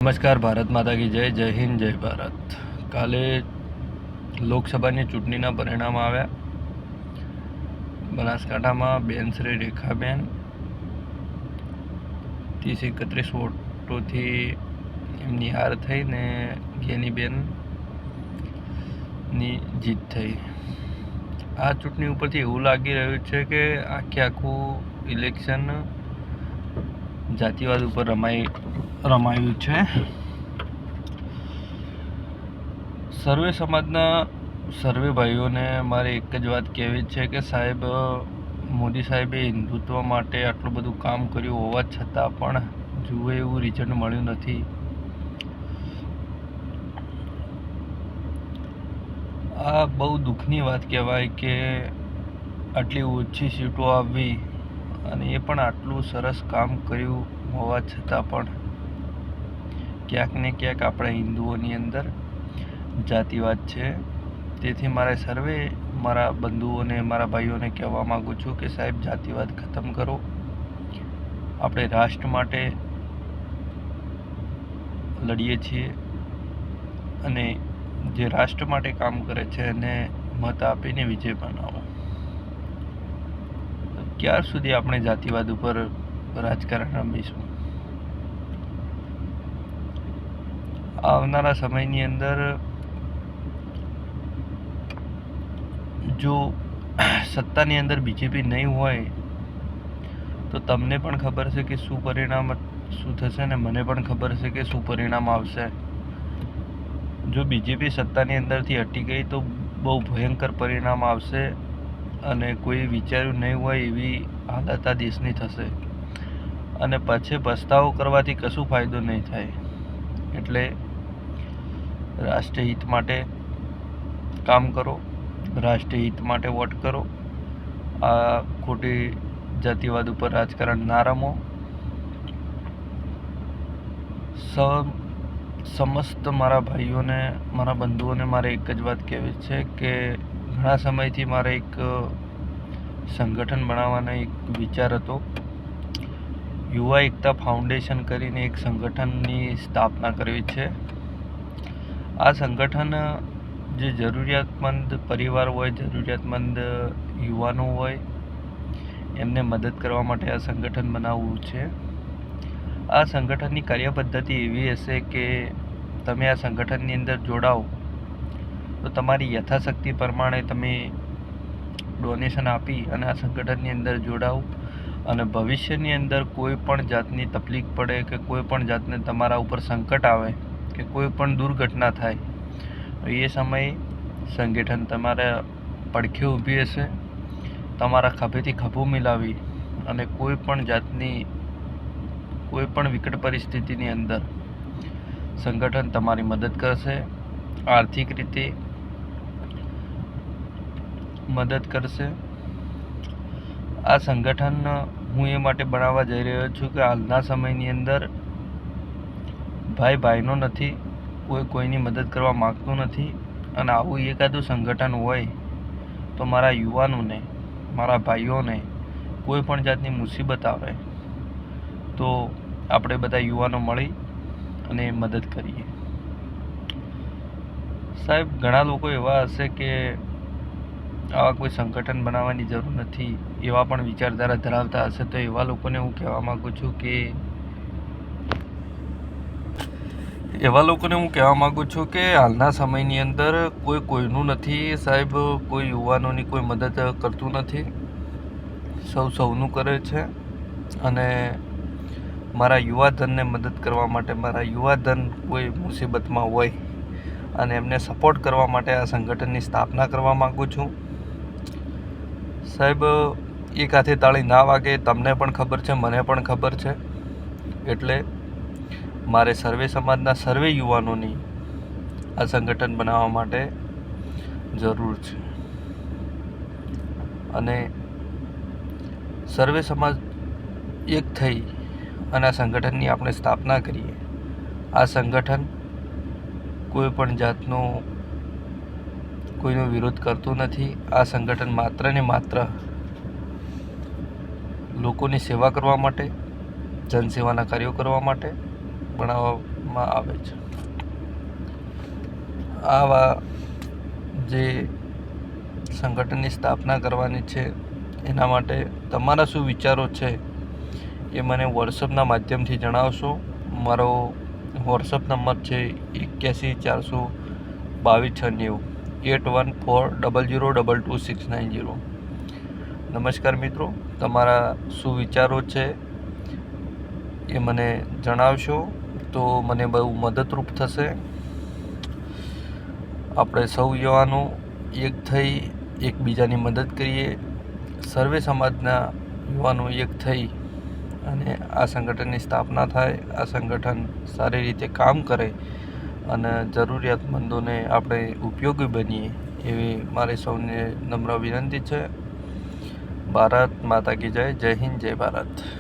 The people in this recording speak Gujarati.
નમસ્કાર, ભારત માતા કી જય. જય હિન્દ, જય ભારત. કાલે લોકસભાની ચૂંટણીના પરિણામ આવ્યા. બનાસકાંઠામાં બેન શ્રી રેખાબેન 30-31 વોટોથી એમની હાર થઈ ને ગેનીબેનની જીત થઈ. આ ચૂંટણી ઉપરથી એવું લાગી રહ્યું છે કે આખું ઇલેક્શન જાતિવાદ ઉપર રમાયું છે. સર્વે સમાજના સર્વે ભાઈઓને મારે એક જ વાત કહેવી છે કે સાહેબ, મોદી સાહેબે હિન્દુત્વ માટે આટલું બધું કામ કર્યું હોવા છતાં પણ જુએ એવું રિઝલ્ટ મળ્યું નથી. આ બહુ દુઃખની વાત કહેવાય કે આટલી ઓછી સીટો આવી અને એ પણ આટલું સરસ કામ કર્યું હોવા છતાં પણ ક્યાંક ને ક્યાંક આપણા હિન્દુઓની અંદર જાતિવાદ છે. તેથી મારે સર્વે મારા બંધુઓને, મારા ભાઈઓને કહેવા માગું છું કે સાહેબ, જાતિવાદ ખતમ કરો. આપણે રાષ્ટ્ર માટે લડીએ છીએ અને જે રાષ્ટ્ર માટે કામ કરે છે એને મત આપીને વિજય બનાવો. ક્યાર સુધી આપણે જાતિવાદ ઉપર રાજકારણ રમીશું? આવનારા સમયની અંદર જો સત્તાની અંદર બીજેપી નહીં હોય તો તમને પણ ખબર છે કે શું થશે ને મને પણ ખબર છે કે શું પરિણામ આવશે. જો બીજેપી સત્તાની અંદરથી હટી ગઈ તો બહુ ભયંકર પરિણામ આવશે અને કોઈ વિચાર્યું નહીં હોય એવી હાલત આ દેશની થશે અને પછી પસ્તાવો કરવાથી કશું ફાયદો નહીં થાય. એટલે રાષ્ટ્રહિત માટે કામ કરો, રાષ્ટ્રહિત માટે વોટ કરો. આ ખોટી જાતિવાદ ઉપર રાજકારણ ના રમો. સમસ્ત મારા ભાઈઓને, મારા બંધુઓને મારે એક જ વાત કહેવી છે કે ઘણા સમયથી મારે એક સંગઠન બનાવવાનો એક વિચાર હતો. યુવા એકતા ફાઉન્ડેશન કરીને એક સંગઠનની સ્થાપના કરવી છે. આ સંગઠન જે જરૂરિયાતમંદ પરિવાર હોય, જરૂરિયાતમંદ યુવાનો હોય, એમને મદદ કરવા માટે આ સંગઠન બનાવવું છે. આ સંગઠનની કાર્યપદ્ધતિ એવી હશે કે તમે આ સંગઠનની અંદર જોડાઓ તો તમારી યથાશક્તિ પ્રમાણે તમે ડોનેશન આપી અને આ સંગઠનની અંદર જોડાઓ અને ભવિષ્યની અંદર કોઈ પણ જાતની તકલીફ પડે કે કોઈ પણ જાતને તમારા ઉપર સંકટ આવે કે કોઈ પણ દુર્ઘટના થાય તો એ સમયે સંગઠન તમારા પડખે ઊભી હશે. તમારા ખભેથી ખભો મિલાવી અને કોઈ પણ જાતની કોઈ પણ વિકટ પરિસ્થિતિની અંદર સંગઠન તમારી મદદ કરશે, આર્થિક રીતે મદદ કરશે. આ સંગઠન હું એ માટે બનાવવા જઈ રહ્યો છું કે હાલના સમયની અંદર ભાઈ ભાઈનો નથી, કોઈ કોઈની મદદ કરવા માગતું નથી અને આવું એકાદું સંગઠન હોય તો મારા યુવાનોને, મારા ભાઈઓને કોઈ પણ જાતની મુસીબત આવે તો આપણે બધા યુવાનો મળી અને મદદ કરીએ. સાહેબ, ઘણા લોકો એવા હશે કે આવા કોઈ સંગઠન બનાવવાની જરૂર નથી એવા પણ વિચારધારા ધરાવતા હશે. તો એવા લોકોને હું કહેવા માગું છું કે હાલના સમયની અંદર કોઈ કોઈનું નથી. સાહેબ, કોઈ યુવાનોની કોઈ મદદ કરતું નથી, સૌનું કરે છે. અને મારા યુવાધનને મદદ કરવા માટે, મારા યુવાધન કોઈ મુસીબતમાં હોય અને એમને સપોર્ટ કરવા માટે આ સંગઠનની સ્થાપના કરવા માગું છું. સાહેબ, એક હાથે તાળી ના વાગે, તમને પણ ખબર છે, મને પણ ખબર છે. એટલે મારે સર્વે સમાજના સર્વે યુવાનોની આ સંગઠન બનાવવા માટે જરૂર છે અને સર્વે સમાજ એક થઈ અને આ સંગઠનની આપણે સ્થાપના કરીએ. આ સંગઠન કોઈ પણ જાતનો કોઈનો વિરોધ કરતું નથી. આ સંગઠન માત્ર ને માત્ર લોકોની સેવા કરવા માટે, જનસેવાના કાર્યો કરવા માટે બનાવવામાં આવે છે. આવા જે સંગઠનની સ્થાપના કરવાની છે એના માટે તમારા શું વિચારો છે એ મને વોટ્સઅપના માધ્યમથી જણાવશો. મારો વોટ્સઅપ નંબર છે 81 422 690 8140022690. નમસ્કાર મિત્રો, તમારા શું વિચારો છે એ મને જણાવશો તો મને બહુ મદદરૂપ થશે. આપણે સૌ યુવાનો એક થઈ એકબીજાની મદદ કરીએ. સર્વે સમાજના યુવાનો એક થઈ અને આ સંગઠનની સ્થાપના થાય, આ સંગઠન સારી રીતે કામ કરે અને જરૂરિયાતમંદોને આપણે ઉપયોગી બનીએ એવી મારી સૌને નમ્ર વિનંતી છે. ભારત માતા કી જય. જય હિન્દ, જય ભારત.